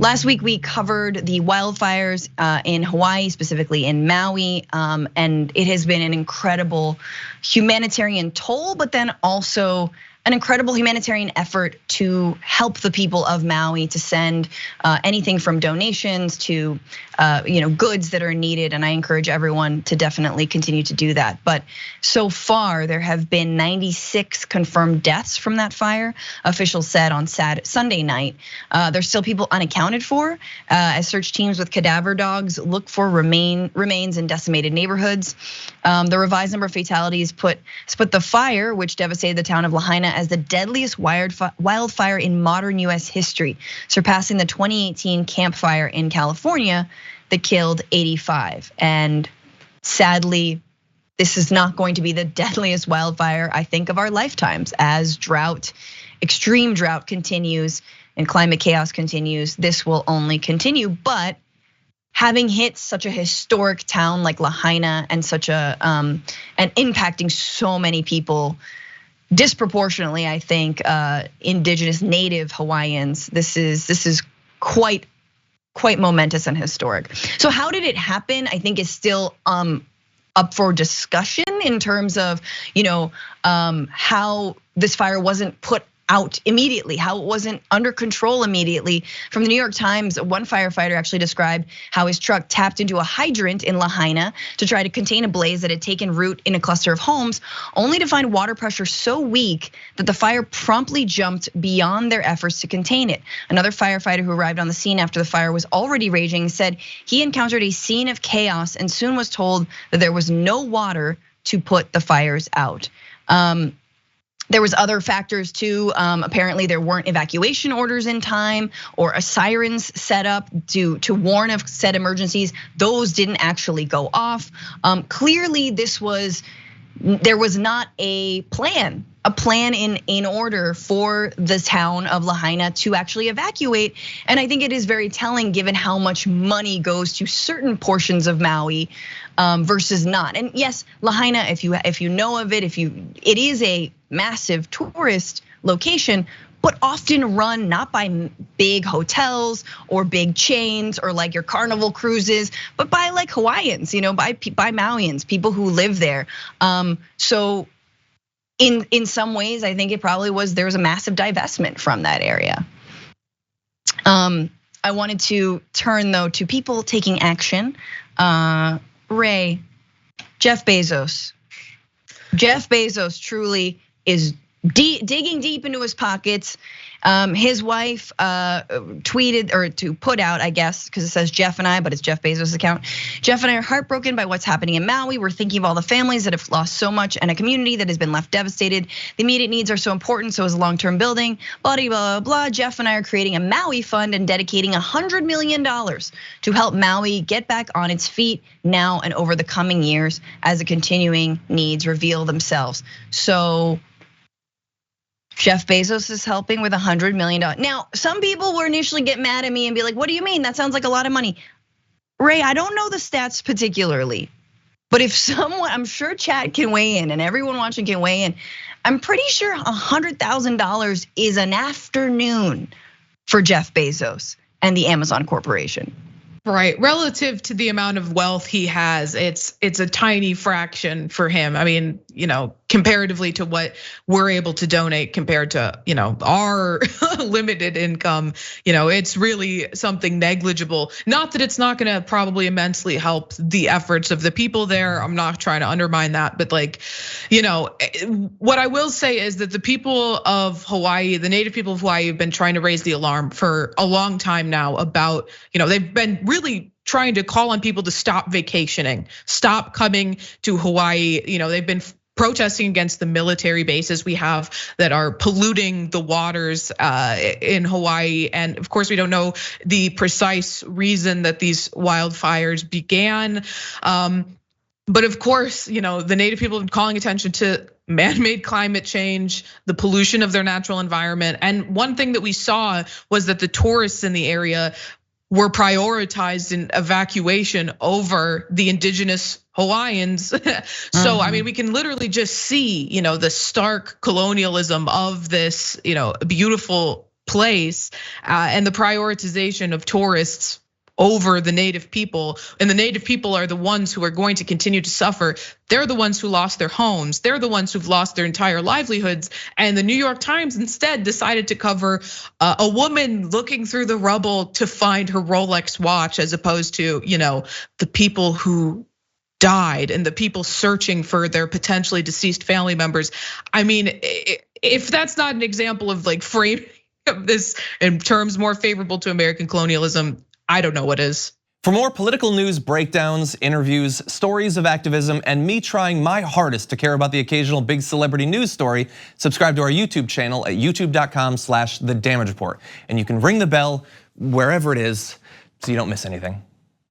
Last week we covered the wildfires in Hawaii, specifically in Maui, and it has been an incredible humanitarian toll, but then also an incredible humanitarian effort to help the people of Maui, to send anything from donations to goods that are needed, and I encourage everyone to definitely continue to do that. But so far, there have been 96 confirmed deaths from that fire. Officials said on Sunday night. There's still people unaccounted for, as search teams with cadaver dogs look for remains in decimated neighborhoods. The revised number of fatalities put the fire, which devastated the town of Lahaina, as the deadliest wildfire in modern US history, surpassing the 2018 Camp Fire in California that killed 85. And sadly, this is not going to be the deadliest wildfire, I think, of our lifetimes. As extreme drought continues and climate chaos continues, this will only continue. But having hit such a historic town like Lahaina and and impacting so many people disproportionately, I think, indigenous native Hawaiians, this is quite momentous and historic. So how did it happen? I think is still up for discussion in terms of how this fire wasn't put out immediately, how it wasn't under control immediately. From the New York Times, one firefighter actually described how his truck tapped into a hydrant in Lahaina to try to contain a blaze that had taken root in a cluster of homes, only to find water pressure so weak that the fire promptly jumped beyond their efforts to contain it. Another firefighter who arrived on the scene after the fire was already raging said he encountered a scene of chaos and soon was told that there was no water to put the fires out. There was other factors too. Apparently there weren't evacuation orders in time or a sirens set up to warn of said emergencies. Those didn't actually go off. Clearly there was not a plan in order for the town of Lahaina to actually evacuate. And I think it is very telling given how much money goes to certain portions of Maui versus not. And yes, Lahaina, if you know of it, it is a massive tourist location, but often run not by big hotels or big chains or like your Carnival cruises, but by like Hawaiians, by Mauians, people who live there. So in some ways, I think it probably there was a massive divestment from that area. I wanted to turn though to people taking action. Rayy, Jeff Bezos. Jeff Bezos truly is digging deep into his pockets. His wife tweeted or to put out, I guess, because it says Jeff and I, but it's Jeff Bezos' account. Jeff and I are heartbroken by what's happening in Maui. We're thinking of all the families that have lost so much and a community that has been left devastated. The immediate needs are so important, so is long-term building, blah, blah, blah, blah. Jeff and I are creating a Maui fund and dedicating $100 million to help Maui get back on its feet now and over the coming years as the continuing needs reveal themselves. So Jeff Bezos is helping with $100 million. Now, some people will initially get mad at me and be like, what do you mean? That sounds like a lot of money. Rayy, I don't know the stats particularly, but if someone, I'm sure chat can weigh in and everyone watching can weigh in. I'm pretty sure $100,000 is an afternoon for Jeff Bezos and the Amazon corporation. Right, relative to the amount of wealth he has, it's a tiny fraction for him. I mean, comparatively to what we're able to donate compared to, our limited income, it's really something negligible. Not that it's not gonna probably immensely help the efforts of the people there. I'm not trying to undermine that, but what I will say is that the people of Hawaii, the native people of Hawaii have been trying to raise the alarm for a long time now about, they've been really trying to call on people to stop vacationing, stop coming to Hawaii. They've been protesting against the military bases we have that are polluting the waters in Hawaii. And of course, we don't know the precise reason that these wildfires began. But of course, the native people have been calling attention to man-made climate change, the pollution of their natural environment. And one thing that we saw was that the tourists in the area were prioritized in evacuation over the indigenous Hawaiians. So, I mean, we can literally just see, the stark colonialism of this, beautiful place, and the prioritization of tourists over the native people, and the native people are the ones who are going to continue to suffer. They're the ones who lost their homes. They're the ones who've lost their entire livelihoods. And the New York Times instead decided to cover a woman looking through the rubble to find her Rolex watch, as opposed to, the people who died and the people searching for their potentially deceased family members. I mean, if that's not an example of like framing of this in terms more favorable to American colonialism, I don't know what is. For more political news breakdowns, interviews, stories of activism, and me trying my hardest to care about the occasional big celebrity news story, subscribe to our YouTube channel at youtube.com/thedamagereport. And you can ring the bell wherever it is so you don't miss anything.